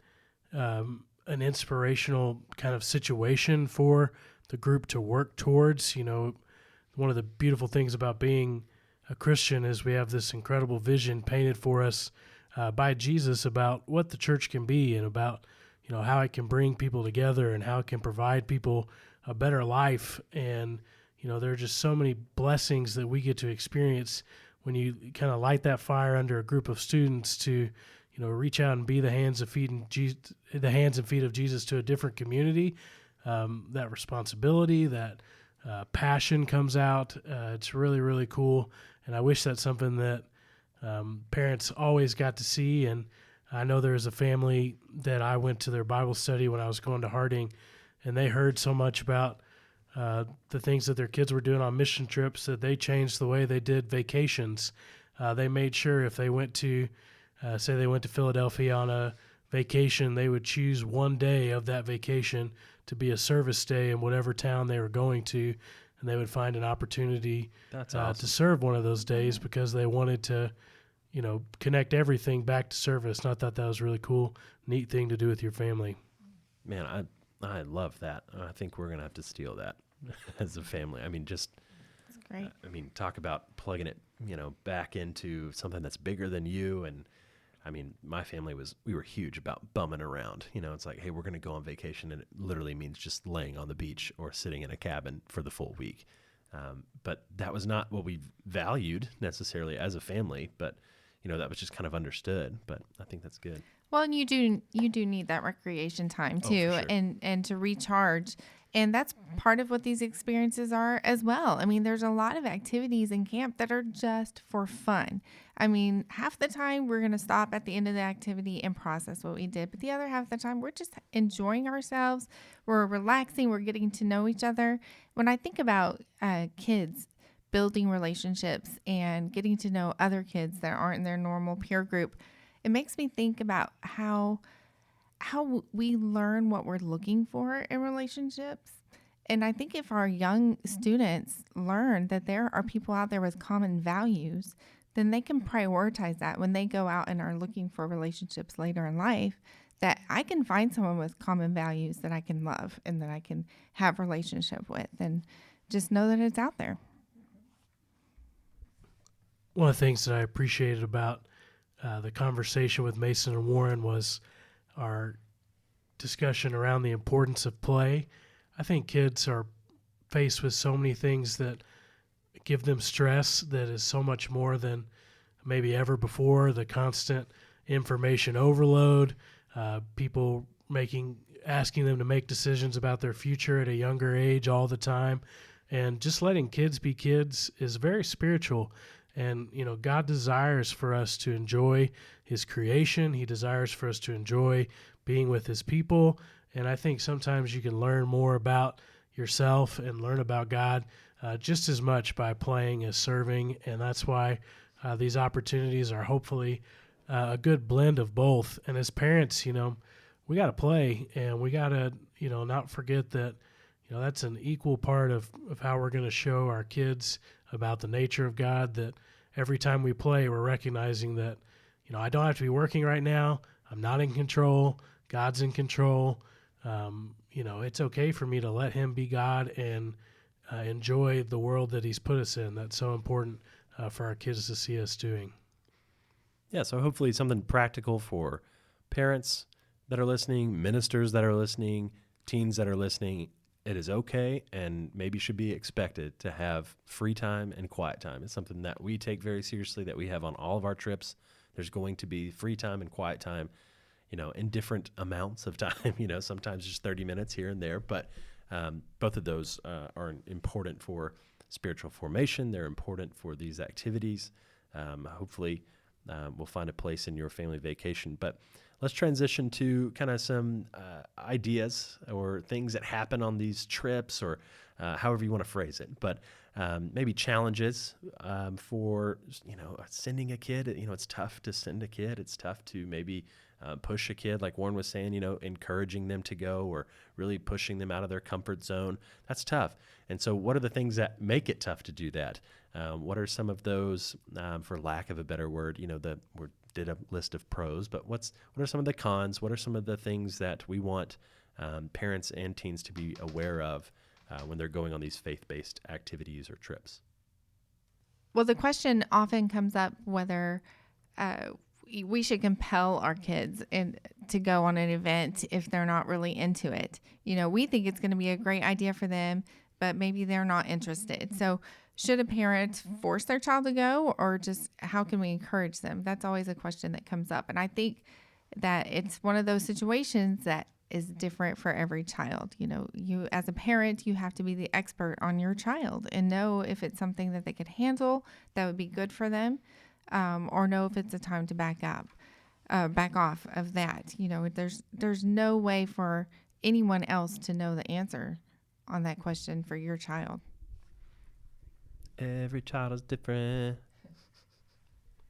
an inspirational kind of situation for the group to work towards. One of the beautiful things about being a Christian is we have this incredible vision painted for us by Jesus about what the church can be and about how it can bring people together and how it can provide people a better life. And, there are just so many blessings that we get to experience when you kind of light that fire under a group of students to, reach out and be the hands and feet of Jesus to a different community. That responsibility, that passion comes out. It's really, really cool. And I wish that's something that parents always got to see. And I know there's a family that I went to their Bible study when I was going to Harding, and they heard so much about the things that their kids were doing on mission trips that they changed the way they did vacations. They made sure if they went to, say they went to Philadelphia on a vacation, they would choose one day of that vacation to be a service day in whatever town they were going to, and they would find an opportunity to serve one of those days because they wanted to, connect everything back to service. And I thought that was a really cool, neat thing to do with your family. Man, I love that. I think we're going to have to steal that as a family. I mean, That's great. talk about plugging it, back into something that's bigger than you. And I mean, my family we were huge about bumming around. It's like, hey, we're going to go on vacation. And it literally means just laying on the beach or sitting in a cabin for the full week. But that was not what we valued necessarily as a family. But, that was just kind of understood. But I think that's good. Well, and you do need that recreation time too, for sure. and to recharge. And that's part of what these experiences are as well. I mean, there's a lot of activities in camp that are just for fun. I mean, half the time we're going to stop at the end of the activity and process what we did. But the other half of the time, we're just enjoying ourselves. We're relaxing. We're getting to know each other. When I think about kids building relationships and getting to know other kids that aren't in their normal peer group, it makes me think about how we learn what we're looking for in relationships. And I think if our young students learn that there are people out there with common values, then they can prioritize that when they go out and are looking for relationships later in life, that I can find someone with common values that I can love and that I can have a relationship with, and just know that it's out there. One of the things that I appreciated about the conversation with Mason and Warren was our discussion around the importance of play. I think kids are faced with so many things that give them stress that is so much more than maybe ever before. The constant information overload, people asking them to make decisions about their future at a younger age all the time. And just letting kids be kids is very spiritual. And, God desires for us to enjoy his creation. He desires for us to enjoy being with his people. And I think sometimes you can learn more about yourself and learn about God just as much by playing as serving. And that's why these opportunities are hopefully a good blend of both. And as parents, we got to play, and we got to, not forget that, that's an equal part of how we're going to show our kids about the nature of God, that every time we play, we're recognizing that, I don't have to be working right now. I'm not in control. God's in control. It's okay for me to let him be God and enjoy the world that he's put us in. That's so important for our kids to see us doing. Yeah, so hopefully something practical for parents that are listening, ministers that are listening, teens that are listening. It is okay and maybe should be expected to have free time and quiet time. It's something that we take very seriously, that we have on all of our trips. There's going to be free time and quiet time, in different amounts of time, sometimes just 30 minutes here and there. But both of those are important for spiritual formation. They're important for these activities. Hopefully we'll find a place in your family vacation. But let's transition to kind of some ideas or things that happen on these trips, or however you want to phrase it. But maybe challenges for, sending a kid. It's tough to send a kid. It's tough to maybe push a kid, like Warren was saying, encouraging them to go or really pushing them out of their comfort zone. That's tough. And so what are the things that make it tough to do that? What are some of those, for lack of a better word, we did a list of pros, but what are some of the cons? What are some of the things that we want parents and teens to be aware of when they're going on these faith-based activities or trips? Well, the question often comes up whether we should compel our kids to go on an event if they're not really into it. We think it's going to be a great idea for them, but maybe they're not interested. So should a parent force their child to go, or just how can we encourage them? That's always a question that comes up. And I think that it's one of those situations that is different for every child. You as a parent, you have to be the expert on your child and know if it's something that they could handle that would be good for them, or know if it's a time to back off of that. There's no way for anyone else to know the answer on that question for your child. Every child is different.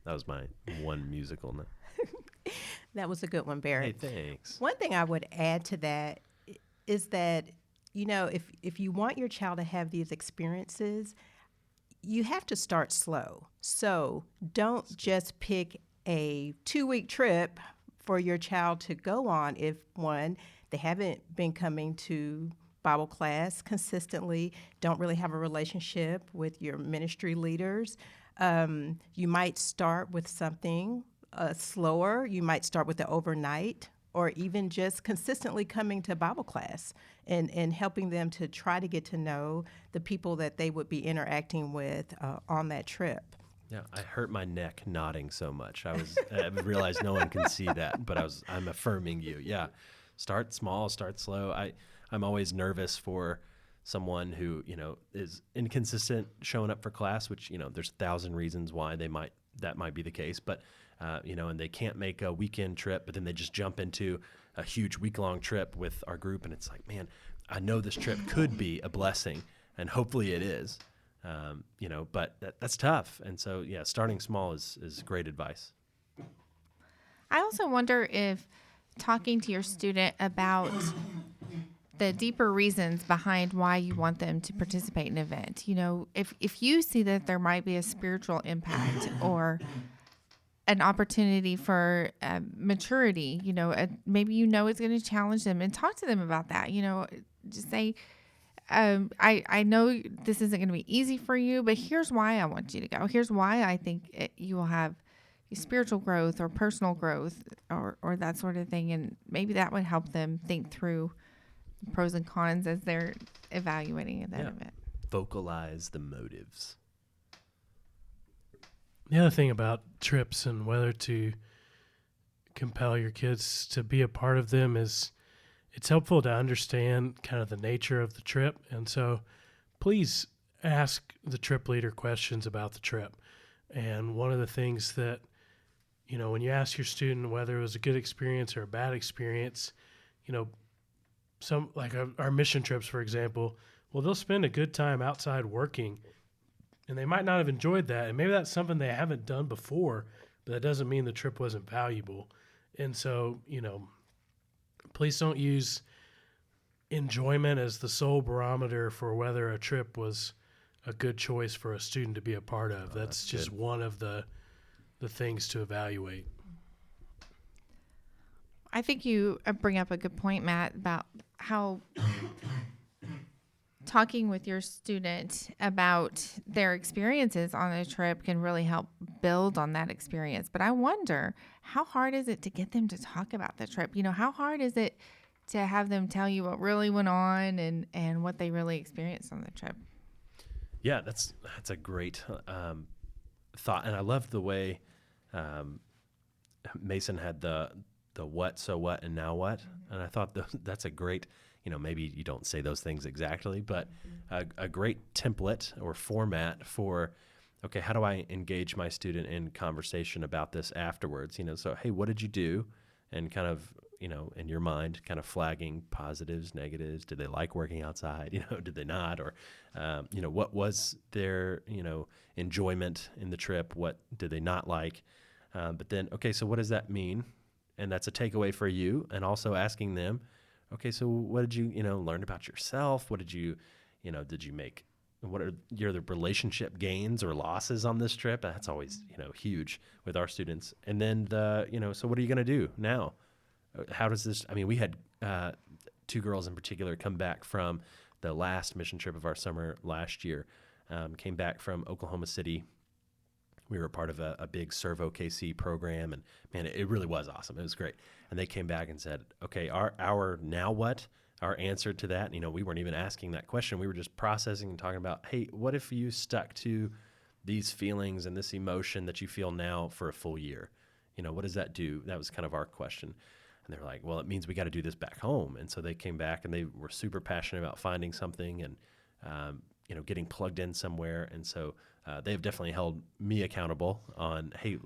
That was my one musical. That was a good one, Barry. Hey, thanks. One thing I would add to that is that, if you want your child to have these experiences, you have to start slow. So don't just pick a 2-week trip for your child to go on if, one, they haven't been coming to Bible class consistently, don't really have a relationship with your ministry leaders. You might start with something slower. You might start with the overnight, or even just consistently coming to Bible class and helping them to try to get to know the people that they would be interacting with on that trip. Yeah, I hurt my neck nodding so much. I realized no one can see that, but I'm affirming you. Yeah, start small, start slow. I'm always nervous for someone who, is inconsistent showing up for class, which, there's 1,000 reasons why that might be the case, but, and they can't make a weekend trip, but then they just jump into a huge week-long trip with our group. And it's like, man, I know this trip could be a blessing, and hopefully it is, but that's tough. And so, yeah, starting small is great advice. I also wonder if talking to your student about the deeper reasons behind why you want them to participate in an event. If you see that there might be a spiritual impact or an opportunity for maturity, maybe it's going to challenge them, and talk to them about that. Just say, I know this isn't going to be easy for you, but here's why I want you to go. Here's why I think you will have spiritual growth or personal growth or that sort of thing. And maybe that would help them think through pros and cons as they're evaluating that event. Vocalize the motives. The other thing about trips and whether to compel your kids to be a part of them is it's helpful to understand kind of the nature of the trip. And so please ask the trip leader questions about the trip. And one of the things that, when you ask your student whether it was a good experience or a bad experience, some like our mission trips, for example, they'll spend a good time outside working, and they might not have enjoyed that. And maybe that's something they haven't done before, but that doesn't mean the trip wasn't valuable. And so, please don't use enjoyment as the sole barometer for whether a trip was a good choice for a student to be a part of. That's just good. One of the things to evaluate. I think you bring up a good point, Matt, about how talking with your student about their experiences on a trip can really help build on that experience. But I wonder, how hard is it to get them to talk about the trip? How hard is it to have them tell you what really went on and what they really experienced on the trip? Yeah, that's a great thought. And I love the way Mason had the what, so what, and now what. And I thought that's a great, maybe you don't say those things exactly, but a great template or format for, okay, how do I engage my student in conversation about this afterwards? So, hey, what did you do? And kind of, in your mind, kind of flagging positives, negatives. Did they like working outside? Did they not? Or, what was their, enjoyment in the trip? What did they not like? But then, okay, so what does that mean? And that's a takeaway for you. And also asking them, okay, so what did you, learn about yourself? What did you make? What are the relationship gains or losses on this trip? That's always, huge with our students. And then so what are you going to do now? How does this, we had 2 girls in particular come back from the last mission trip of our summer last year, came back from Oklahoma City, we were a part of a big Servo KC program, and man, it really was awesome. It was great. And they came back and said, okay, our now what? Our answer to that, we weren't even asking that question. We were just processing and talking about, hey, what if you stuck to these feelings and this emotion that you feel now for a full year? What does that do? That was kind of our question. And they're like, well, it means we got to do this back home. And so they came back and they were super passionate about finding something and, getting plugged in somewhere. And so they've definitely held me accountable on, hey,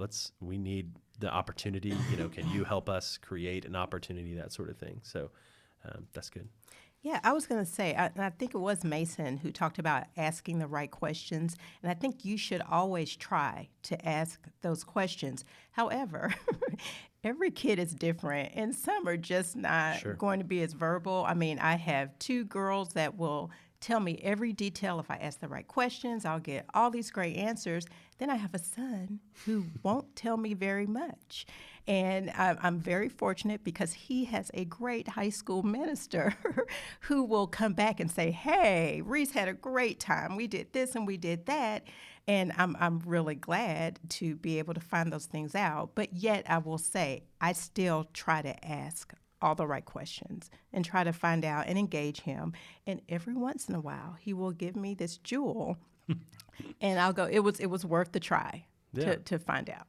we need the opportunity. Can you help us create an opportunity, that sort of thing. So that's good. Yeah, I was going to say, I think it was Mason who talked about asking the right questions, and I think you should always try to ask those questions. However, every kid is different, and some are just not going to be as verbal. I mean, I have 2 girls that will tell me every detail. If I ask the right questions, I'll get all these great answers. Then I have a son who won't tell me very much. And I'm very fortunate because he has a great high school minister who will come back and say, hey, Reese had a great time. We did this and we did that. And I'm really glad to be able to find those things out. But yet I will say I still try to ask all the right questions and try to find out and engage him. And every once in a while, he will give me this jewel, and I'll go, it was worth the try to find out.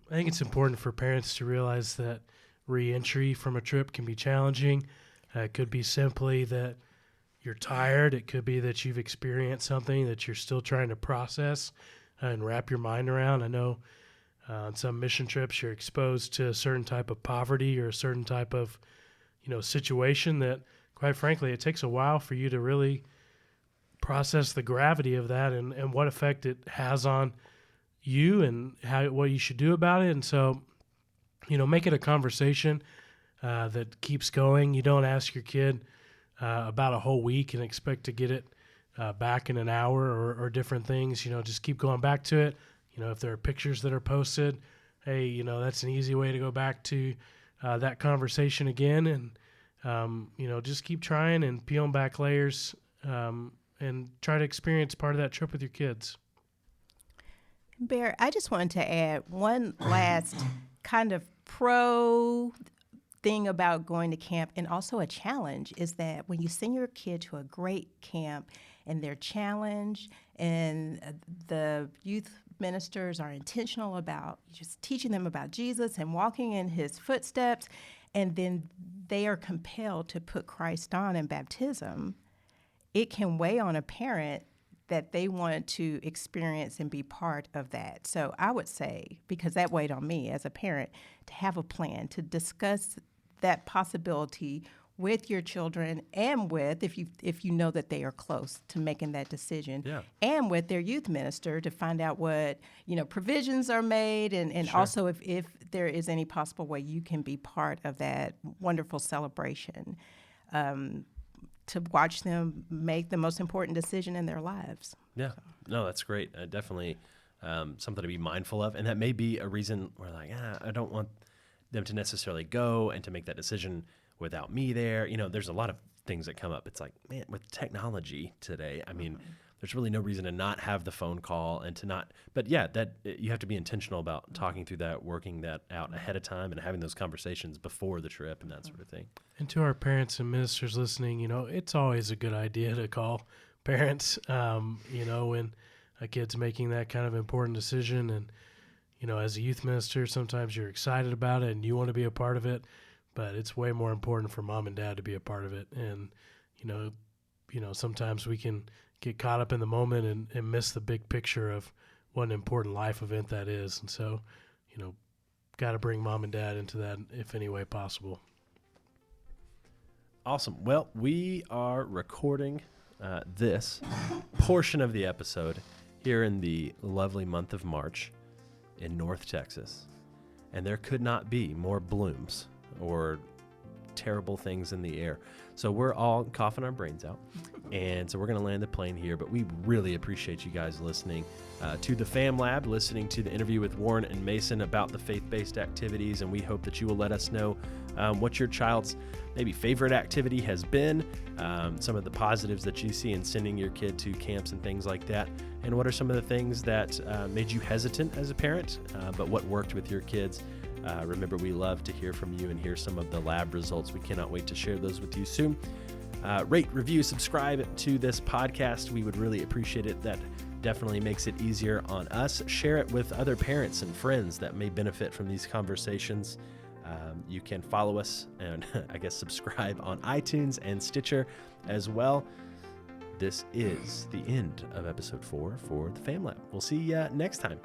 I think it's important for parents to realize that re-entry from a trip can be challenging. It could be simply that you're tired. It could be that you've experienced something that you're still trying to process and wrap your mind around. I know on some mission trips, you're exposed to a certain type of poverty or a certain type of, situation that, quite frankly, it takes a while for you to really process the gravity of that and what effect it has on you and what you should do about it. And so, make it a conversation that keeps going. You don't ask your kid about a whole week and expect to get it back in an hour or different things. Just keep going back to it. If there are pictures that are posted, hey, that's an easy way to go back to that conversation again. And, just keep trying and peeling back layers and try to experience part of that trip with your kids. Bear, I just wanted to add one last kind of pro thing about going to camp, and also a challenge, is that when you send your kid to a great camp and they're challenged and the youth ministers are intentional about just teaching them about Jesus and walking in his footsteps, and then they are compelled to put Christ on in baptism, it can weigh on a parent that they want to experience and be part of that. So I would say, because that weighed on me as a parent, to have a plan, to discuss that possibility with your children and with, if you know that they are close to making that decision, and with their youth minister to find out what, provisions are made, and also if there is any possible way you can be part of that wonderful celebration. To watch them make the most important decision in their lives. Yeah, no, that's great. Definitely something to be mindful of. And that may be a reason we're like, I don't want them to necessarily go and to make that decision without me there. There's a lot of things that come up. It's like, man, with technology today, I mean, there's really no reason to not have the phone call and to not, but yeah, that you have to be intentional about talking through that, working that out ahead of time and having those conversations before the trip and that sort of thing. And to our parents and ministers listening, it's always a good idea to call parents, when a kid's making that kind of important decision. And, as a youth minister, sometimes you're excited about it and you want to be a part of it, but it's way more important for mom and dad to be a part of it. And, sometimes we can get caught up in the moment and miss the big picture of what an important life event that is. And so, got to bring mom and dad into that if any way possible. Awesome. Well, we are recording this portion of the episode here in the lovely month of March in North Texas. And there could not be more blooms or terrible things in the air. So we're all coughing our brains out. And so we're going to land the plane here. But we really appreciate you guys listening to the Fam Lab, listening to the interview with Warren and Mason about the faith-based activities. And we hope that you will let us know what your child's maybe favorite activity has been, some of the positives that you see in sending your kid to camps and things like that. And what are some of the things that made you hesitant as a parent, but what worked with your kids? Remember, we love to hear from you and hear some of the lab results. We cannot wait to share those with you soon. Rate, review, subscribe to this podcast. We would really appreciate it. That definitely makes it easier on us. Share it with other parents and friends that may benefit from these conversations. You can follow us and I guess subscribe on iTunes and Stitcher as well. This is the end of episode 4 for the Fam Lab. We'll see you next time.